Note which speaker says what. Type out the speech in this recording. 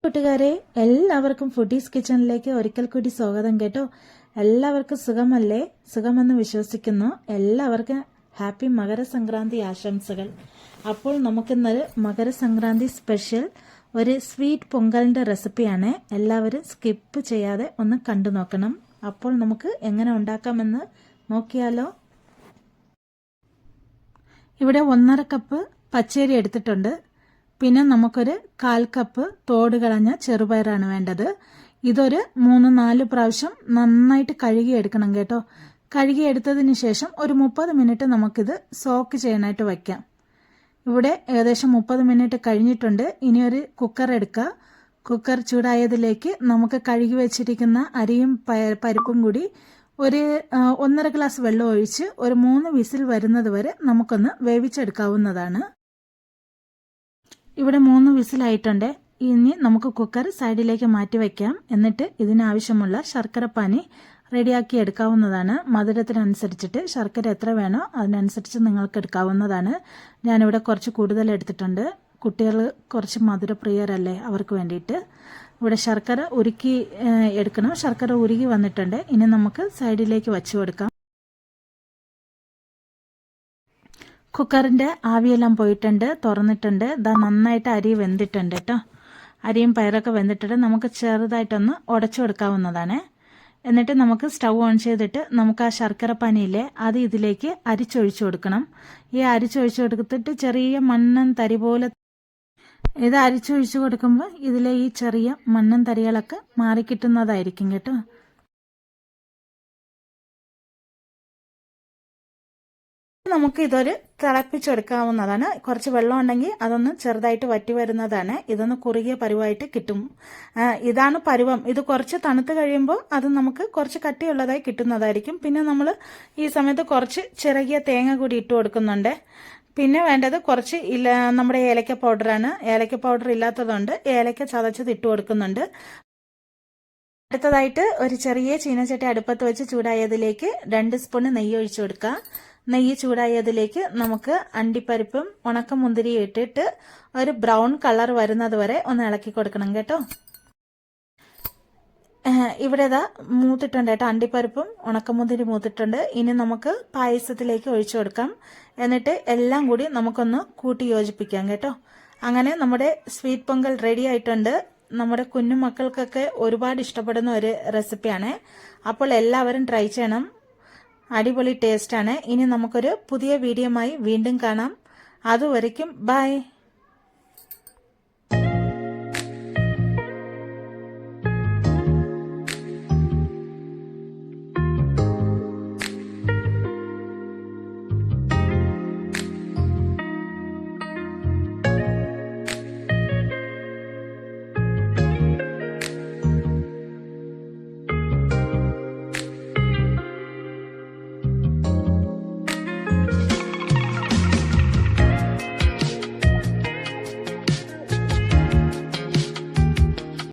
Speaker 1: കൂട്ടുകാരെ, എല്ലാവർക്കും ഫുഡീസ് കിച്ചണിലേക്ക് ഒരിക്കൽ കൂടി സ്വാഗതം കേട്ടോ. എല്ലാവർക്കും സുഖമല്ലേ? സുഖമെന്ന് വിശ്വസിക്കുന്നു. എല്ലാവർക്കും ഹാപ്പി മകരസംക്രാന്തി ആശംസകൾ. അപ്പോൾ നമുക്കിന്നൊരു മകരസംക്രാന്തി സ്പെഷ്യൽ ഒരു സ്വീറ്റ് പൊങ്കലിൻ്റെ റെസിപ്പിയാണ്. എല്ലാവരും സ്കിപ്പ് ചെയ്യാതെ ഒന്ന് കണ്ടു നോക്കണം. അപ്പോൾ നമുക്ക് എങ്ങനെ ഉണ്ടാക്കാമെന്ന് നോക്കിയാലോ. ഇവിടെ 1.5 കപ്പ് പച്ചരി എടുത്തിട്ടുണ്ട്. പിന്നെ നമുക്കൊരു 1/4 കപ്പ് തോട് കളഞ്ഞ ചെറുപയറാണ് വേണ്ടത്. ഇതൊരു 3-4 പ്രാവശ്യം നന്നായിട്ട് കഴുകിയെടുക്കണം കേട്ടോ. കഴുകിയെടുത്തതിന് ശേഷം ഒരു 30 മിനിറ്റ് നമുക്കിത് സോക്ക് ചെയ്യാനായിട്ട് വയ്ക്കാം. ഇവിടെ ഏകദേശം 30 മിനിറ്റ് കഴിഞ്ഞിട്ടുണ്ട്. ഇനി ഒരു കുക്കർ എടുക്കുക. കുക്കർ ചൂടായതിലേക്ക് നമുക്ക് കഴുകി വെച്ചിരിക്കുന്ന അരിയും പരിപ്പും കൂടി ഒരു 1.5 ഗ്ലാസ് വെള്ളം ഒഴിച്ച് ഒരു 3 വിസിൽ വരുന്നത് വരെ നമുക്കൊന്ന് വേവിച്ചെടുക്കാവുന്നതാണ്. ഇവിടെ 3 വിസിലായിട്ടുണ്ട്. ഇനി നമുക്ക് കുക്കർ സൈഡിലേക്ക് മാറ്റി വയ്ക്കാം. എന്നിട്ട് ഇതിനാവശ്യമുള്ള ശർക്കരപ്പാനി റെഡിയാക്കി എടുക്കാവുന്നതാണ്. മധുരത്തിനനുസരിച്ചിട്ട് ശർക്കര എത്ര വേണോ അതിനനുസരിച്ച് നിങ്ങൾക്ക് എടുക്കാവുന്നതാണ്. ഞാനിവിടെ കുറച്ച് കൂടുതൽ എടുത്തിട്ടുണ്ട്. കുട്ടികൾ കുറച്ച് മധുരപ്രിയരല്ലേ, അവർക്ക് വേണ്ടിയിട്ട്. ഇവിടെ ശർക്കര ഉരുക്കി എടുക്കണം. ശർക്കര ഉരുകി വന്നിട്ടുണ്ട്. ഇനി നമുക്ക് സൈഡിലേക്ക് വച്ചു കൊടുക്കാം. കുക്കറിൻ്റെ ആവിയെല്ലാം പോയിട്ടുണ്ട്, തുറന്നിട്ടുണ്ട്. ഇതാ നന്നായിട്ട് അരി വെന്തിട്ടുണ്ട് കേട്ടോ. അരിയും പയറൊക്കെ വെന്തിട്ടുണ്ട്. നമുക്ക് ചെറുതായിട്ടൊന്ന് ഉടച്ചു കൊടുക്കാവുന്നതാണ്. എന്നിട്ട് നമുക്ക് സ്റ്റൗ ഓൺ ചെയ്തിട്ട് നമുക്ക് ആ ശർക്കര പാനിയില്ലേ അത് ഇതിലേക്ക് അരിച്ചൊഴിച്ചു കൊടുക്കണം. ഈ അരിച്ചൊഴിച്ചു കൊടുത്തിട്ട് ചെറിയ മണ്ണൻ തരി പോലെ ഇത് അരിച്ചൊഴിച്ചു കൊടുക്കുമ്പോൾ ഇതിലെ ഈ ചെറിയ മണ്ണൻ തരികളൊക്കെ മാറിക്കിട്ടുന്നതായിരിക്കും കേട്ടോ. നമുക്ക് ഇതൊരു തിളപ്പിച്ചെടുക്കാവുന്നതാണ്. കുറച്ച് വെള്ളം ഉണ്ടെങ്കിൽ അതൊന്ന് ചെറുതായിട്ട് വറ്റി വരുന്നതാണ്. ഇതൊന്ന് കുറുകിയ പരുവായിട്ട് കിട്ടും. ഇതാണ് പരുവം. ഇത് കുറച്ച് തണുത്ത് കഴിയുമ്പോൾ അത് നമുക്ക് കുറച്ച് കട്ടിയുള്ളതായി കിട്ടുന്നതായിരിക്കും. പിന്നെ നമ്മൾ ഈ സമയത്ത് കുറച്ച് ചിറകിയ തേങ്ങ കൂടി ഇട്ട് കൊടുക്കുന്നുണ്ട്. പിന്നെ വേണ്ടത് കുറച്ച് നമ്മുടെ ഏലക്ക പൗഡറാണ്. ഏലക്ക പൗഡർ ഇല്ലാത്തതുകൊണ്ട് ഏലക്ക ചതച്ചത് ഇട്ട് കൊടുക്കുന്നുണ്ട്. അടുത്തതായിട്ട് ഒരു ചെറിയ ചീനച്ചട്ടി അടുപ്പത്ത് വെച്ച് ചൂടായതിലേക്ക് 2 സ്പൂൺ നെയ്യ് ഒഴിച്ചു കൊടുക്കുക. നെയ്യ് ചൂടായതിലേക്ക് നമുക്ക് അണ്ടിപ്പരിപ്പും ഉണക്കമുന്തിരിയും ഇട്ടിട്ട് ഒരു ബ്രൗൺ കളർ വരുന്നത് വരെ ഒന്ന് ഇളക്കി കൊടുക്കണം കേട്ടോ. ഇവിടെ ഇതാ മൂത്തിട്ടുണ്ട് കേട്ടോ. അണ്ടിപ്പരിപ്പും ഉണക്കമുന്തിരി മൂത്തിട്ടുണ്ട്. ഇനി നമുക്ക് പായസത്തിലേക്ക് ഒഴിച്ചു കൊടുക്കാം. എന്നിട്ട് എല്ലാം കൂടി നമുക്കൊന്ന് കൂട്ടി യോജിപ്പിക്കാം കേട്ടോ. അങ്ങനെ നമ്മുടെ സ്വീറ്റ് പൊങ്കൽ റെഡി ആയിട്ടുണ്ട്. നമ്മുടെ കുഞ്ഞുമക്കൾക്കൊക്കെ ഒരുപാട് ഇഷ്ടപ്പെടുന്ന ഒരു റെസിപ്പിയാണ്. അപ്പോൾ എല്ലാവരും ട്രൈ ചെയ്യണം. അടിപൊളി ടേസ്റ്റാണ്. ഇനി നമുക്കൊരു പുതിയ വീഡിയോയുമായി വീണ്ടും കാണാം. അതുവരയ്ക്കും ബൈ.